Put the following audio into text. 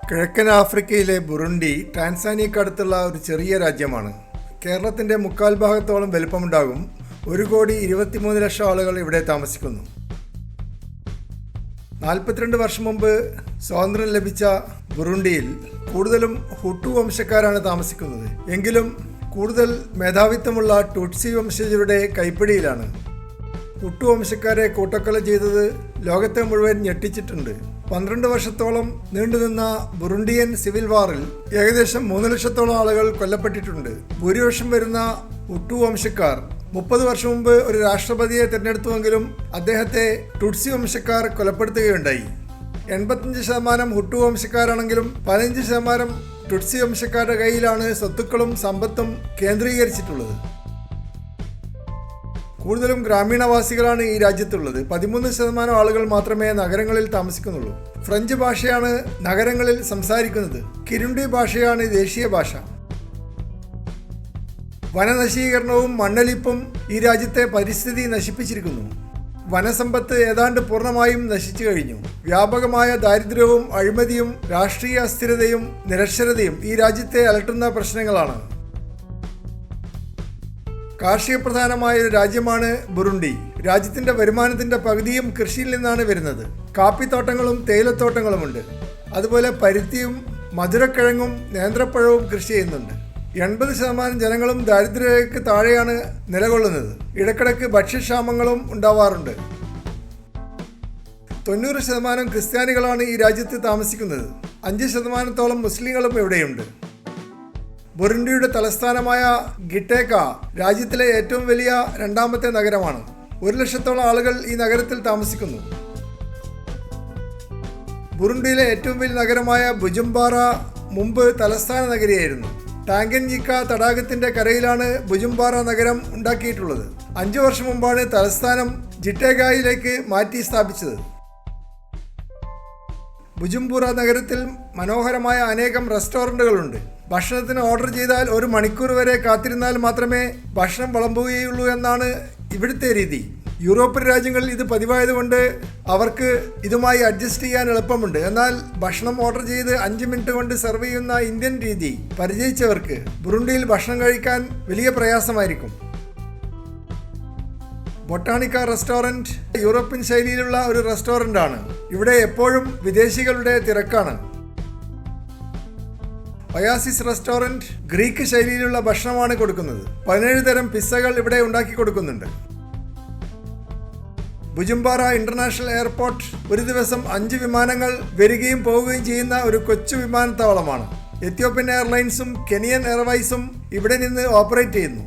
കിഴക്കൻ ആഫ്രിക്കയിലെ ബുറുണ്ടി ടാൻസാനിയക്കടുത്തുള്ള ഒരു ചെറിയ രാജ്യമാണ്. കേരളത്തിൻ്റെ 3/4 ഭാഗത്തോളം വലുപ്പമുണ്ടാകും. 1,23,00,000 ആളുകൾ ഇവിടെ താമസിക്കുന്നു. 42 വർഷം മുമ്പ് സ്വാതന്ത്ര്യം ലഭിച്ച ബുറുണ്ടിയിൽ കൂടുതലും ഹുട്ടു വംശക്കാരാണ് താമസിക്കുന്നത്. എങ്കിലും കൂടുതൽ മേധാവിത്വമുള്ള ടുട്സി വംശജരുടെ കൈപ്പിടിയിലാണ്. ഹുട്ടു വംശക്കാരെ കൂട്ടക്കൊല ചെയ്തത് ലോകത്തെ മുഴുവൻ ഞെട്ടിച്ചിട്ടുണ്ട്. 12 വർഷത്തോളം നീണ്ടുനിന്ന ബുറുണ്ടിയൻ സിവിൽ വാറിൽ ഏകദേശം 3 ലക്ഷത്തോളം ആളുകൾ കൊല്ലപ്പെട്ടിട്ടുണ്ട്. ഭൂരിപക്ഷം വരുന്ന ഹുട്ടു വംശക്കാർ 30 വർഷം മുമ്പ് ഒരു രാഷ്ട്രപതിയെ തിരഞ്ഞെടുത്തുവെങ്കിലും അദ്ദേഹത്തെ ടുട്സി വംശക്കാർ കൊലപ്പെടുത്തുകയുണ്ടായി. 85% ഹുട്ടു വംശക്കാരാണെങ്കിലും 15% ടുട്സി വംശക്കാരുടെ കയ്യിലാണ് സ്വത്തുക്കളും സമ്പത്തും കേന്ദ്രീകരിച്ചിട്ടുള്ളത്. കൂടുതലും ഗ്രാമീണവാസികളാണ് ഈ രാജ്യത്തുള്ളത്. 13% ആളുകൾ മാത്രമേ നഗരങ്ങളിൽ താമസിക്കുന്നുള്ളൂ. ഫ്രഞ്ച് ഭാഷയാണ് നഗരങ്ങളിൽ സംസാരിക്കുന്നത്. കിരുണ്ടി ഭാഷയാണ് ദേശീയ ഭാഷ. വനനശീകരണവും മണ്ണൊലിപ്പും ഈ രാജ്യത്തെ പരിസ്ഥിതി നശിപ്പിച്ചിരിക്കുന്നു. വനസമ്പത്ത് ഏതാണ്ട് പൂർണ്ണമായും നശിച്ചു കഴിഞ്ഞു. വ്യാപകമായ ദാരിദ്ര്യവും അഴിമതിയും രാഷ്ട്രീയ അസ്ഥിരതയും നിരക്ഷരതയും ഈ രാജ്യത്തെ അലട്ടുന്ന പ്രശ്നങ്ങളാണ്. കാർഷിക പ്രധാനമായ ഒരു രാജ്യമാണ് ബുറുണ്ടി. രാജ്യത്തിന്റെ വരുമാനത്തിന്റെ പകുതിയും കൃഷിയിൽ നിന്നാണ് വരുന്നത്. കാപ്പിത്തോട്ടങ്ങളും തേയിലത്തോട്ടങ്ങളുമുണ്ട്. അതുപോലെ പരുത്തിയും മധുരക്കിഴങ്ങും നേന്ത്രപ്പഴവും കൃഷി ചെയ്യുന്നുണ്ട്. 80% ജനങ്ങളും ദാരിദ്ര്യരേഖയ്ക്ക് താഴെയാണ് നിലകൊള്ളുന്നത്. ഇടക്കിടക്ക് ഭക്ഷ്യക്ഷാമങ്ങളും ഉണ്ടാവാറുണ്ട്. 90% ക്രിസ്ത്യാനികളാണ് ഈ രാജ്യത്ത് താമസിക്കുന്നത്. 5% മുസ്ലിങ്ങളും ഇവിടെയുണ്ട്. ബുറുണ്ടിയുടെ തലസ്ഥാനമായ ഗിട്ടേക്ക രാജ്യത്തിലെ ഏറ്റവും വലിയ രണ്ടാമത്തെ നഗരമാണ്. 1 ലക്ഷത്തോളം ആളുകൾ ഈ നഗരത്തിൽ താമസിക്കുന്നു. ബുറുണ്ടിയിലെ ഏറ്റവും വലിയ നഗരമായ ബുജുംബാറ മുമ്പ് തലസ്ഥാന നഗരിയായിരുന്നു. ടാങ്കൻജിക്ക തടാകത്തിന്റെ കരയിലാണ് ബുജുംബാറ നഗരം ഉണ്ടാക്കിയിട്ടുള്ളത്. 5 വർഷം മുമ്പാണ് തലസ്ഥാനം ജിട്ടേഗായിലേക്ക് മാറ്റി സ്ഥാപിച്ചത്. ബുജുംബുറ നഗരത്തിൽ മനോഹരമായ അനേകം റെസ്റ്റോറൻറ്റുകളുണ്ട്. ഭക്ഷണത്തിന് ഓർഡർ ചെയ്താൽ 1 മണിക്കൂർ വരെ കാത്തിരുന്നാൽ മാത്രമേ ഭക്ഷണം വിളമ്പുകയുള്ളൂ എന്നാണ് ഇവിടുത്തെ രീതി. യൂറോപ്യൻ രാജ്യങ്ങളിൽ ഇത് പതിവായതുകൊണ്ട് അവർക്ക് ഇതുമായി അഡ്ജസ്റ്റ് ചെയ്യാൻ എളുപ്പമുണ്ട്. എന്നാൽ ഭക്ഷണം ഓർഡർ ചെയ്ത് 5 മിനിറ്റ് കൊണ്ട് സെർവ് ചെയ്യുന്ന ഇന്ത്യൻ രീതി പരിചയിച്ചവർക്ക് ബുറുണ്ടിയിൽ ഭക്ഷണം കഴിക്കാൻ വലിയ പ്രയാസമായിരിക്കും. ബൊട്ടാണിക്ക റെസ്റ്റോറൻറ്റ് യൂറോപ്യൻ ശൈലിയിലുള്ള ഒരു റെസ്റ്റോറൻ്റ് ആണ്. ഇവിടെ എപ്പോഴും വിദേശികളുടെ തിരക്കാണ്. ഒയാസിസ് റെസ്റ്റോറൻറ്റ് ഗ്രീക്ക് ശൈലിയിലുള്ള ഭക്ഷണമാണ് കൊടുക്കുന്നത്. 17 തരം പിസ്സകൾ ഇവിടെ ഉണ്ടാക്കി കൊടുക്കുന്നുണ്ട്. ബുജുംബാറ ഇന്റർനാഷണൽ എയർപോർട്ട് ഒരു ദിവസം 5 വിമാനങ്ങൾ വരികയും പോവുകയും ചെയ്യുന്ന ഒരു കൊച്ചു വിമാനത്താവളമാണ്. എത്യോപ്യൻ എയർലൈൻസും കെനിയൻ എയർവൈസും ഇവിടെ നിന്ന് ഓപ്പറേറ്റ് ചെയ്യുന്നു.